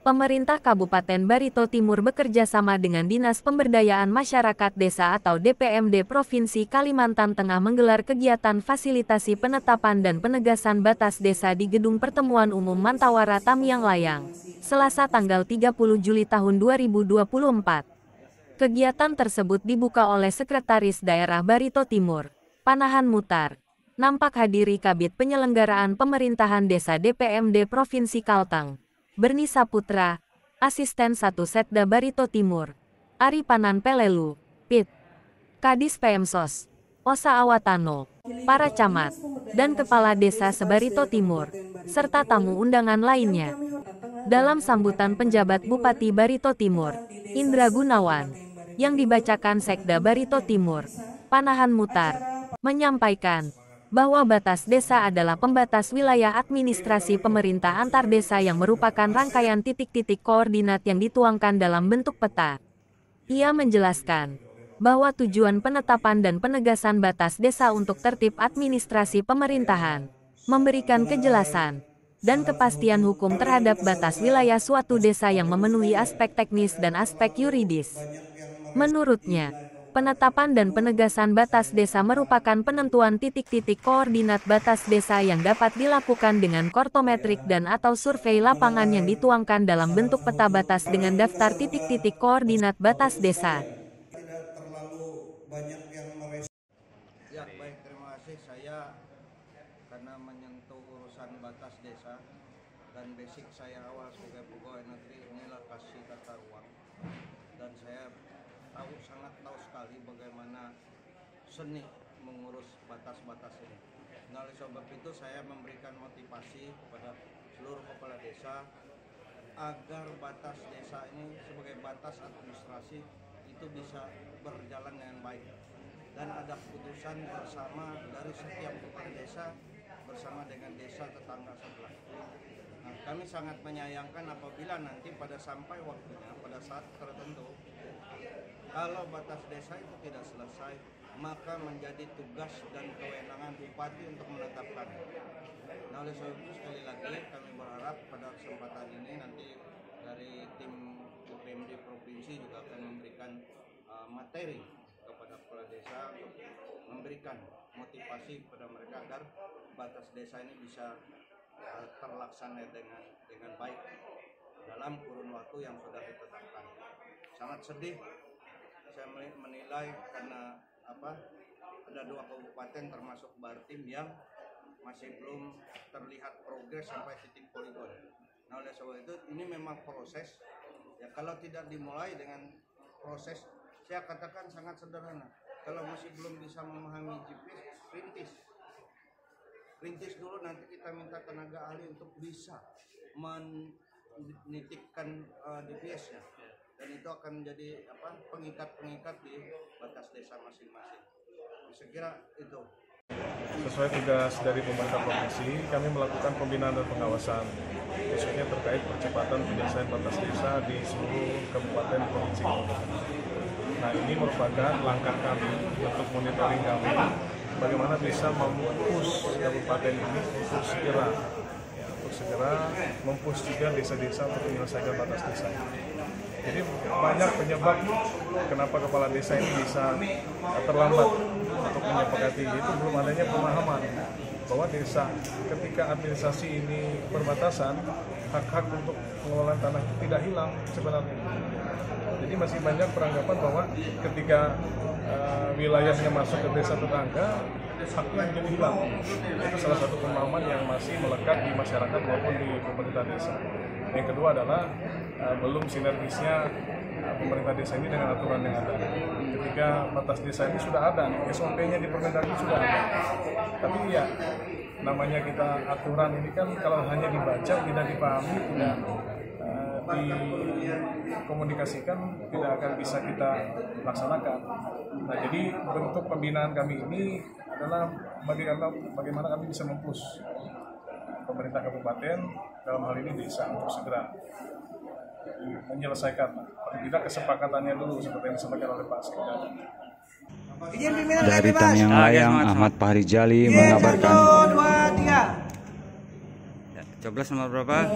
Pemerintah Kabupaten Barito Timur bekerja sama dengan Dinas Pemberdayaan Masyarakat Desa atau DPMD Provinsi Kalimantan Tengah menggelar kegiatan fasilitasi penetapan dan penegasan batas desa di Gedung Pertemuan Umum Mantawara Tamiang Layang, Selasa tanggal 30 Juli tahun 2024. Kegiatan tersebut dibuka oleh Sekretaris Daerah Barito Timur, Panahan Mutar, nampak hadiri Kabid Penyelenggaraan Pemerintahan Desa DPMD Provinsi Kalteng, Berni Saputra, Asisten 1 Setda Barito Timur, Ari Panan Pelelu, Pit, Kadis Pemsos, Osa Awatano, para camat, dan Kepala Desa Sebarito Timur, serta tamu undangan lainnya. Dalam sambutan penjabat Bupati Barito Timur, Indra Gunawan, yang dibacakan Sekda Barito Timur, Panahan Mutar, menyampaikan bahwa batas desa adalah pembatas wilayah administrasi pemerintah antar desa yang merupakan rangkaian titik-titik koordinat yang dituangkan dalam bentuk peta. Ia menjelaskan bahwa tujuan penetapan dan penegasan batas desa untuk tertib administrasi pemerintahan, memberikan kejelasan dan kepastian hukum terhadap batas wilayah suatu desa yang memenuhi aspek teknis dan aspek yuridis. Menurutnya, penetapan dan penegasan batas desa merupakan penentuan titik-titik koordinat batas desa yang dapat dilakukan dengan kortometrik dan atau survei lapangan yang dituangkan dalam bentuk peta batas dengan daftar titik-titik koordinat batas desa. Tidak terlalu banyak yang Ya, baik, terima kasih. Saya karena menyentuh urusan batas desa dan basic saya awal sebagai pegawai negeri inilah kasih tata ruang, dan saya sangat tahu sekali bagaimana seni mengurus batas-batas ini. Nah, oleh sebab itu saya memberikan motivasi kepada seluruh kepala desa agar batas desa ini sebagai batas administrasi itu bisa berjalan dengan baik, dan ada keputusan bersama dari setiap kepala desa bersama dengan desa tetangga sebelah. Nah, kami sangat menyayangkan apabila nanti pada sampai waktunya, pada saat tertentu, kalau batas desa itu tidak selesai, maka menjadi tugas dan kewenangan bupati untuk menetapkan. Nah, oleh sebab itu sekali lagi kami berharap pada kesempatan ini nanti dari tim DPMD Provinsi juga akan memberikan materi kepada kepala desa untuk memberikan motivasi kepada mereka agar batas desa ini bisa terlaksana dengan baik dalam kurun waktu yang sudah ditetapkan. Sangat sedih saya menilai karena ada 2 kabupaten termasuk Bartim yang masih belum terlihat progres sampai titik poligon. Nah, oleh sebab itu ini memang proses ya, kalau tidak dimulai dengan proses, saya katakan sangat sederhana. Kalau masih belum bisa memahami GPS, rintis dulu, nanti kita minta tenaga ahli untuk bisa menitikkan GPS-nya. Dan itu akan menjadi pengikat-pengikat di batas desa masing-masing. Saya kira itu. Sesuai tugas dari pemerintah provinsi, kami melakukan pembinaan dan pengawasan, khususnya terkait percepatan penyelesaian batas desa di seluruh kabupaten provinsi. Nah, ini merupakan langkah kami untuk monitoring kami, bagaimana bisa mempush kabupaten ini untuk segera mempush juga desa-desa untuk menyelesaikan batas desa. Jadi banyak penyebab kenapa kepala desa ini bisa terlambat untuk menyepakati, itu belum adanya pemahaman bahwa desa ketika administrasi ini berbatasan, hak-hak untuk pengelolaan tanah itu tidak hilang sebenarnya. Jadi masih banyak peranggapan bahwa ketika wilayahnya masuk ke desa tetangga, haknya menjadi hilang. Itu salah satu pemahaman yang masih melekat di masyarakat maupun di pemerintah desa. Yang kedua adalah belum sinergisnya pemerintah desa ini dengan aturan yang ada. Ketika batas desa ini sudah ada, SOP-nya di Permendagri sudah ada. Tapi ya, namanya kita aturan ini kan kalau hanya dibaca, tidak dipahami, tidak dikomunikasikan, tidak akan bisa kita laksanakan. Nah, jadi bentuk pembinaan kami ini adalah bagaimana kami bisa mempush pemerintah kabupaten, dalam hal ini desa, untuk segera menyelesaikan. Tidak kesepakatannya dulu seperti yang disampaikan oleh Pak Sekda. Dari Tamiang Layang, Ahmad Fahri Jali mengabarkan. 1, 2, 3. Coblos nomor berapa?